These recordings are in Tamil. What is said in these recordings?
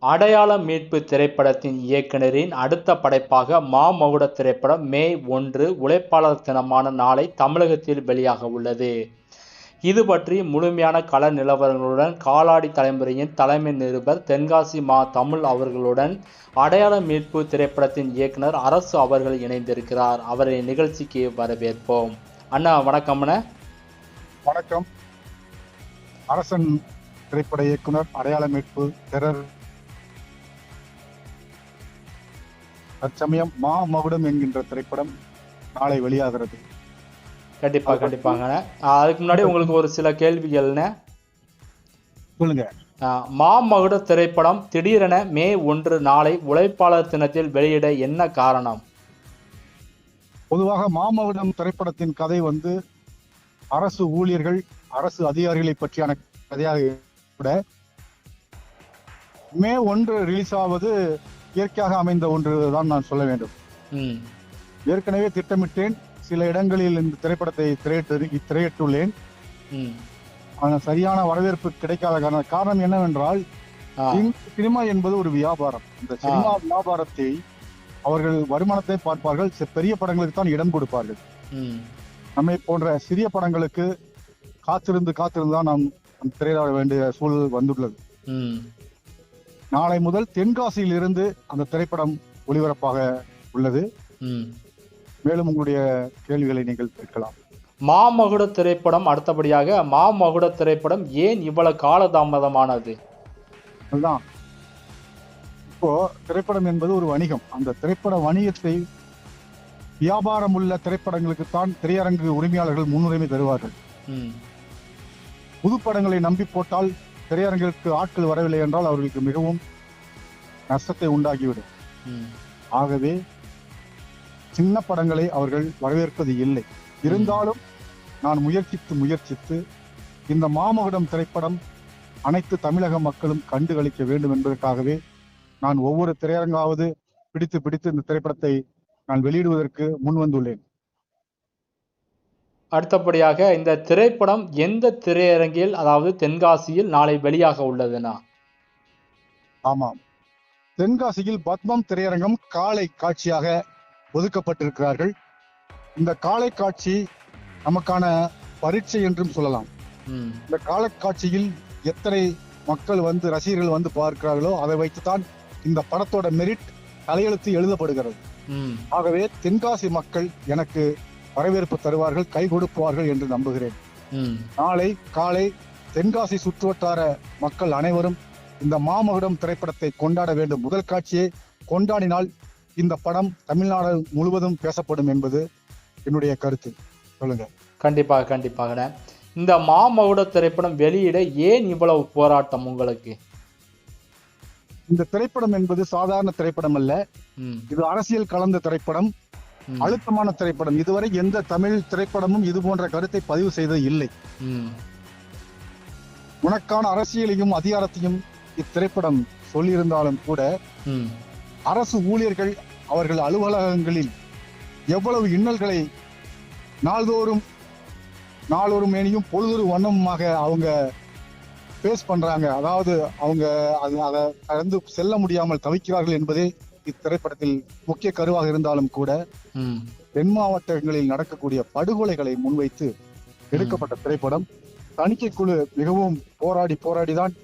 அடையாள மீட்பு திரைப்படத்தின் இயக்குனரின் அடுத்த படைப்பாக மாமகுட திரைப்படம் மே 1 உழைப்பாளர் தினமான நாளை தமிழகத்தில் வெளியாக உள்ளது. இது பற்றி முழுமையான கள நிலவரங்களுடன் காலாடி தலைமுறையின் தலைமை நிருபர் தென்காசி மா. தமிழ் அவர்களுடன் அடையாள மீட்பு திரைப்படத்தின் இயக்குனர் அரசு அவர்கள் இணைந்திருக்கிறார். அவரை நிகழ்ச்சிக்கு வரவேற்போம். அண்ணா வணக்கம். வணக்கம். அரசன் திரைப்பட இயக்குனர், அடையாள மீட்பு, டெரர். தற்சமயம் மாமகுடம் என்கின்ற திரைப்படம் நாளை வெளியாகிறது. கண்டிப்பாங்க. அதுக்கு முன்னாடி உங்களுக்கு ஒரு சில கேள்விகள்னு சொல்லுங்க. மாமகுட திரைப்படம் திடீரென மே 1 நாளை உழைப்பாளர் தினத்தில் வெளியிட என்ன காரணம்? பொதுவாக மாமகுடம் திரைப்படத்தின் கதை அரசு ஊழியர்கள், அரசு அதிகாரிகளை பற்றியான கதையாக கூட மே 1 ரிலீஸ் ஆவது இயற்கையாக அமைந்த ஒன்று தான் நான் சொல்ல வேண்டும். ஏற்கனவே திட்டமிட்டேன், சில இடங்களில் இந்த திரைப்படத்தை திரையிட்டுள்ளேன். ஆனால் சரியான வரவேற்பு கிடைக்காத காரணம் என்னவென்றால், சினிமா என்பது ஒரு வியாபாரம். இந்த சினிமா வியாபாரத்தை அவர்கள் வருமானத்தை பார்ப்பார்கள், பெரிய படங்களுக்கு தான் இடம் கொடுப்பார்கள். நம்மை போன்ற சிறிய படங்களுக்கு காத்திருந்து தான் நாம் திரையிட வேண்டிய சூழல் வந்துள்ளது. நாளை முதல் தென்காசியில் இருந்து அந்த திரைப்படம் ஒளிபரப்பாக உள்ளது. மேலும் உங்களுடைய கேள்விகளை நீங்கள் கேட்கலாம். மாமகுட திரைப்படம் அடுத்தபடியாக மாமகுட திரைப்படம் ஏன் இவ்வளவு காலதாமதமானது? அதுதான், இப்போ திரைப்படம் என்பது ஒரு வணிகம். அந்த திரைப்பட வணிகத்தை வியாபாரம் உள்ள திரைப்படங்களுக்கு தான் திரையரங்கு உரிமையாளர்கள் முன்னுரிமை தருவார்கள். புது படங்களை நம்பி போட்டால் திரையரங்கிற்கு ஆட்கள் வரவில்லை என்றால் அவர்களுக்கு மிகவும் நஷ்டத்தை உண்டாகிவிடும். ஆகவே சின்ன படங்களை அவர்கள் வரவேற்பது இல்லை. இருந்தாலும் நான் முயற்சித்து இந்த மாமகுடம் திரைப்படம் அனைத்து தமிழக மக்களும் கண்டு களிக்க வேண்டும் என்பதற்காகவே நான் ஒவ்வொரு திரையரங்காவது பிடித்து இந்த திரைப்படத்தை நான் வெளியிடுவதற்கு முன் வந்துள்ளேன். அடுத்தபடியாக இந்த திரைப்படம் எந்த திரையரங்கில், அதாவது தென்காசியில் நாளை வெளியாக உள்ளதுன்னா? ஆமாம், தென்காசியில் பத்மம் திரையரங்கம் காலை காட்சியாக ஒதுக்கப்பட்டிருக்கிறார்கள். இந்த காலை காட்சி நமக்கான பரீட்சை என்றும் சொல்லலாம். இந்த காலை காட்சியில் எத்தனை மக்கள் ரசிகர்கள் பார்க்கிறார்களோ அதை வைத்துத்தான் இந்த படத்தோட மெரிட் தலையெழுத்து எழுதப்படுகிறது. ஆகவே தென்காசி மக்கள் எனக்கு வரவேற்பு தருவார்கள், கை கொடுப்பார்கள் என்று நம்புகிறேன். நாளை காலை தென்காசி சுற்றுவட்டார மக்கள் அனைவரும் இந்த மாமகுடம் திரைப்படத்தை கொண்டாட வேண்டும். முதல் காட்சியை கொண்டாடினால் இந்த படம் தமிழ்நாடு முழுவதும் பேசப்படும் என்பது என்னுடைய கருத்து. சொல்லுங்க. கண்டிப்பாக. இந்த மாமகுட திரைப்படம் வெளியிட ஏன் இவ்வளவு போராட்டம் உங்களுக்கு? இந்த திரைப்படம் என்பது சாதாரண திரைப்படம் அல்ல. இது அரசியல் கலந்த திரைப்படம், அழுத்தமான திரைப்படம். இதுவரை எந்த தமிழ் திரைப்படமும் இது போன்ற கருத்தை பதிவு செய்தது இல்லை. உனக்கான அரசியலையும் அதிகாரத்தையும் இத்திரைப்படம் சொல்லியிருந்தாலும் கூட அரசு ஊழியர்கள் அவர்கள் அலுவலகங்களில் எவ்வளவு இன்னல்களை நாளொரு மேனியும் பொழுதொரு வண்ணமுமாக அவங்க பேஸ் பண்றாங்க, அதாவது அவங்க அதை கடந்து செல்ல முடியாமல் தவிக்கிறார்கள் என்பதே இத்திரைப்படத்தில் முக்கிய கருவாக இருந்தாலும் கூட தென் மாவட்டங்களில் நடக்கக்கூடிய படுகொலைகளை முன்வைத்து எடுக்கப்பட்ட திரைப்படம். தணிக்கை குழு மிகவும் போராடிதான்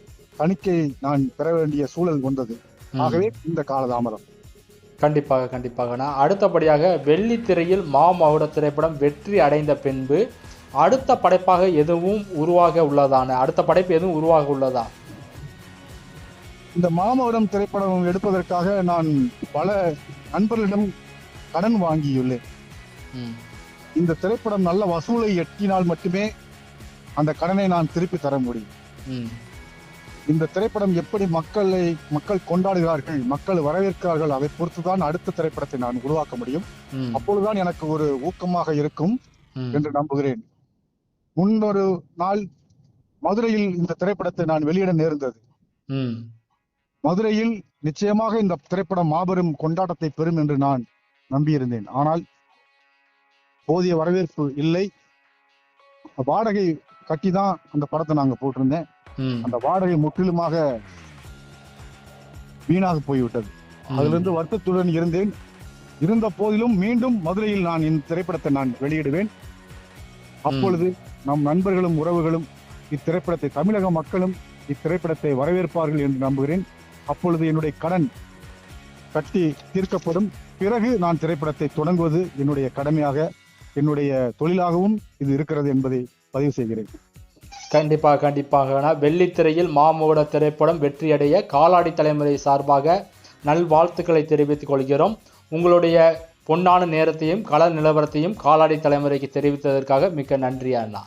தணிக்கை நான் பெற வேண்டிய சூழல் வந்தது. ஆகவே இந்த காலதாமதம். கண்டிப்பாக. அடுத்தபடியாக வெள்ளித்திரையில் மாமகுட திரைப்படம் வெற்றி அடைந்த பின்பு அடுத்த படைப்பாக எதுவும் உருவாக உள்ளதா? இந்த மாமகுடம் திரைப்படம் எடுப்பதற்காக நான் பல நண்பர்களிடம் கடன் வாங்கியுள்ளேன். இந்த திரைப்படம் நல்ல வசூலை எட்டினால் மட்டுமே அந்த கடனை நான் திருப்பி தர முடியும். இந்த திரைப்படம் எப்படி மக்கள் கொண்டாடுகிறார்கள், மக்கள் வரவேற்கிறார்கள், அதை பொறுத்துதான் அடுத்த திரைப்படத்தை நான் உருவாக்க முடியும். அப்பொழுதுதான் எனக்கு ஒரு ஊக்கமாக இருக்கும் என்று நம்புகிறேன். முன்னொரு நாள் மதுரையில் இந்த திரைப்படத்தை நான் வெளியிட நேர்ந்தது. மதுரையில் நிச்சயமாக இந்த திரைப்படம் மாபெரும் கொண்டாட்டத்தை பெறும் என்று நான் நம்பியிருந்தேன். ஆனால் போதிய வரவேற்பு இல்லை. வாடகை கட்டி தான் அந்த படத்தை நாங்க போட்டிருந்தேன். அந்த வாடகை முற்றிலுமாக வீணாக போய்விட்டது. அதிலிருந்து வருத்தத்துடன் இருந்த போதிலும் மீண்டும் மதுரையில் நான் இந்த திரைப்படத்தை நான் வெளியிடுவேன். அப்பொழுது நம் நண்பர்களும் உறவுகளும் இத்திரைப்படத்தை, தமிழக மக்களும் இத்திரைப்படத்தை வரவேற்பார்கள் என்று நம்புகிறேன். அப்பொழுது என்னுடைய கடன் கட்டி தீர்க்கப்படும். பிறகு நான் திரைப்படத்தை தொடங்குவது என்னுடைய கடமையாக, என்னுடைய தொழிலாகவும் இது இருக்கிறது என்பதை பதிவு செய்கிறேன். கண்டிப்பாக வெள்ளித்திரையில் மாமகுட திரைப்படம் வெற்றியடைய காலாடி தலைமுறை சார்பாக நல்வாழ்த்துக்களை தெரிவித்துக் கொள்கிறோம். உங்களுடைய பொன்னான நேரத்தையும் கள நிலவரத்தையும் காலாடி தலைமுறைக்கு தெரிவித்ததற்காக மிக்க நன்றி அண்ணா.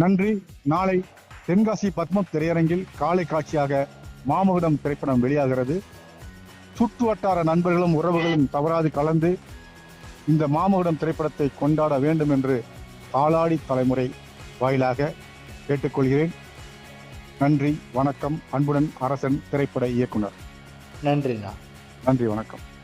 நன்றி. நாளை தென்காசி பத்மம் திரையரங்கில் காலை காட்சியாக மாமகுடம் திரைப்படம் வெளியாகிறது. சுற்று வட்டார நண்பர்களும் உறவுகளும் தவறாது கலந்து இந்த மாமகுடம் திரைப்படத்தை கொண்டாட வேண்டும் என்று காலாடி தலைமுறை வாயிலாக கேட்டுக்கொள்கிறேன். நன்றி, வணக்கம். அன்புடன் அரசன் திரைப்பட இயக்குனர். நன்றிண்ணா. நன்றி, வணக்கம்.